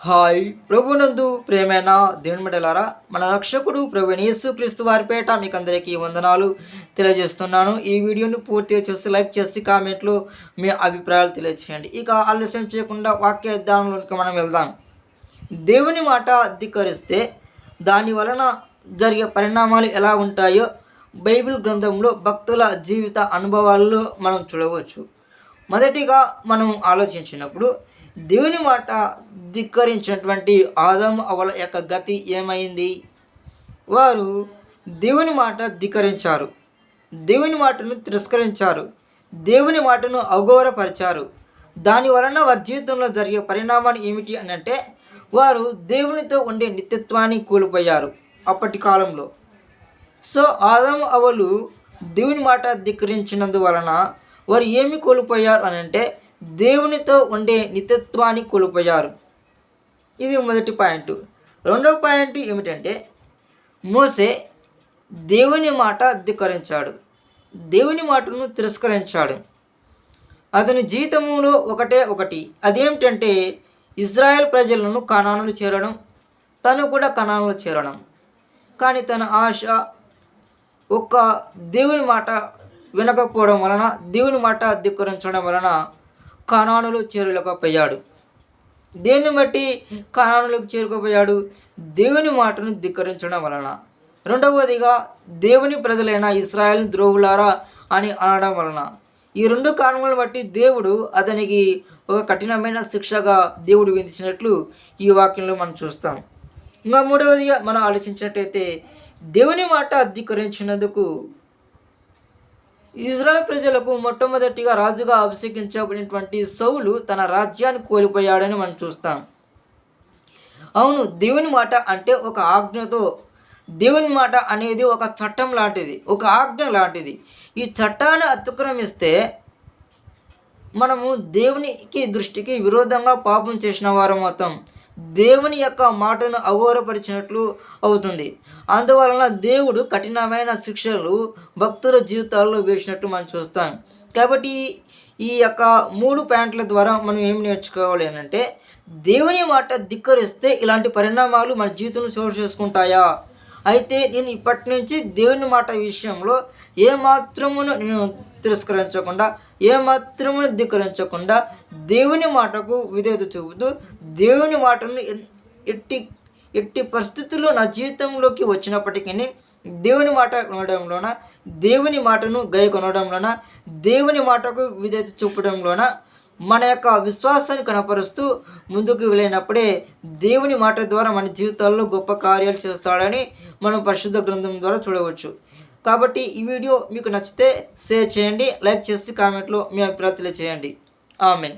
Hi ప్రభునందు ప్రేమైన దేవుని బిడ్డలారా, మన రక్షకుడు ప్రభు యేసుక్రీస్తు వారి పేట మీకు అందరికీ వందనాలు తెలియజేస్తున్నాను. ఈ వీడియోని పూర్తిగా చూసి లైక్ చేసి కామెంట్లో మీ అభిప్రాయాలు తెలియజేయండి. ఇక ఆలస్యం చేయకుండా వాక్య ధ్యానంలోకి మనం వెళ్దాం. దేవుని మాట ధిక్కరిస్తే దాని వలన జరిగే పరిణామాలు ఎలా ఉంటాయో బైబిల్ గ్రంథంలో భక్తుల జీవిత అనుభవాల్లో మనం చూడవచ్చు. మొదటిగా మనం ఆలోచించినప్పుడు దేవుని మాట ధిక్కరించినటువంటి ఆదాము అవ్వల యొక్క గతి ఏమైంది? వారు దేవుని మాట ధిక్కరించారు, దేవుని మాటను తిరస్కరించారు, దేవుని మాటను అగౌరవపరిచారు. దాని వలన వారి జీవితంలో జరిగే పరిణామాలు ఏమిటి అని అంటే, వారు దేవునితో ఉండే నిత్యత్వాన్ని కోల్పోయారు అప్పటి కాలంలో. సో ఆదాము అవ్వలు దేవుని మాట ధిక్కరించినందువలన వారు ఏమి కోల్పోయారు అని అంటే, దేవునితో ఉండే నిత్యత్వాన్ని కోల్పోయారు. ఇది మొదటి పాయింట్. రెండవ పాయింట్ ఏమిటంటే, మోసే దేవుని మాట ధిక్కరించాడు, దేవుని మాటను తిరస్కరించాడు. అతని జీవితంలో ఒకటి అదేమిటంటే, ఇజ్రాయెల్ ప్రజలను కనానులు చేరడం, తను కూడా కనానులు చేరడం. కానీ తన ఆశ ఒక్క దేవుని మాట వినకపోవడం వలన, దేవుని మాట ధిక్కరించడం వలన కనానులు చేరుకోపోయాడు. దేన్ని బట్టి కనానులకు చేరుకోపోయాడు? దేవుని మాటను ధిక్కరించడం వలన. రెండవదిగా దేవుని ప్రజలైన ఇశ్రాయేలు ద్రోహులారా అని అనడం వలన. ఈ రెండు కారణాలను బట్టి దేవుడు అతనికి ఒక కఠినమైన శిక్షగా దేవుడు విధించినట్లు ఈ వాక్యంలో మనం చూస్తాం. ఇంకా మూడవదిగా మనం ఆలోచించినట్టయితే, దేవుని మాట ధిక్కరించినందుకు ఇజ్రాయెల్ ప్రజలకు మొట్టమొదటిగా రాజుగా అభిషేకించబడినటువంటి సౌలు తన రాజ్యాన్ని కోల్పోయాడని మనం చూస్తాం. అవును, దేవుని మాట అంటే ఒక ఆజ్ఞతో, దేవుని మాట అనేది ఒక చట్టం లాంటిది, ఒక ఆజ్ఞ లాంటిది. ఈ చట్టాన్ని అతిక్రమిస్తే మనము దేవునికి దృష్టికి విరోధంగా పాపం చేసిన వారు మొత్తం దేవుని యొక్క మాటను అగౌరవపరిచినట్లు అవుతుంది. అందువలన దేవుడు కఠినమైన శిక్షలు భక్తుల జీవితాల్లో వేసినట్టు మనం చూస్తాం. కాబట్టి ఈ యొక్క 3 పాయింట్ల ద్వారా మనం ఏం నేర్చుకోవాలి అంటే, దేవుని మాట ధిక్కరిస్తే ఇలాంటి పరిణామాలు మన జీవితంలో చోటు చేసుకుంటాయా? అయితే నేను ఇప్పటి నుంచి దేవుని మాట విషయంలో ఏమాత్రమును నేను తిరస్కరించకుండా, ఏమాత్రమును ధిక్కరించకుండా దేవుని మాటకు విధేయత చూపుతూ, దేవుని మాటను ఎట్టి పరిస్థితుల్లో నా జీవితంలోకి వచ్చినప్పటికీ దేవుని మాట కొనడంలోన, దేవుని మాటను కొనడంలోన, దేవుని మాటకు విధేయత చూపడంలోన మన యొక్క విశ్వాసాన్ని కనపరుస్తూ ముందుకు వెళ్ళినప్పుడే దేవుని మాట ద్వారా మన జీవితాల్లో గొప్ప కార్యాలు చేస్తాడని మనం పరిశుద్ధ గ్రంథం ద్వారా చూడవచ్చు. కాబట్టి ఈ వీడియో మీకు నచ్చితే షేర్ చేయండి, లైక్ చేసి కామెంట్లో మీ అభిప్రాయాలు తెలియజేయండి. ఆమెన్.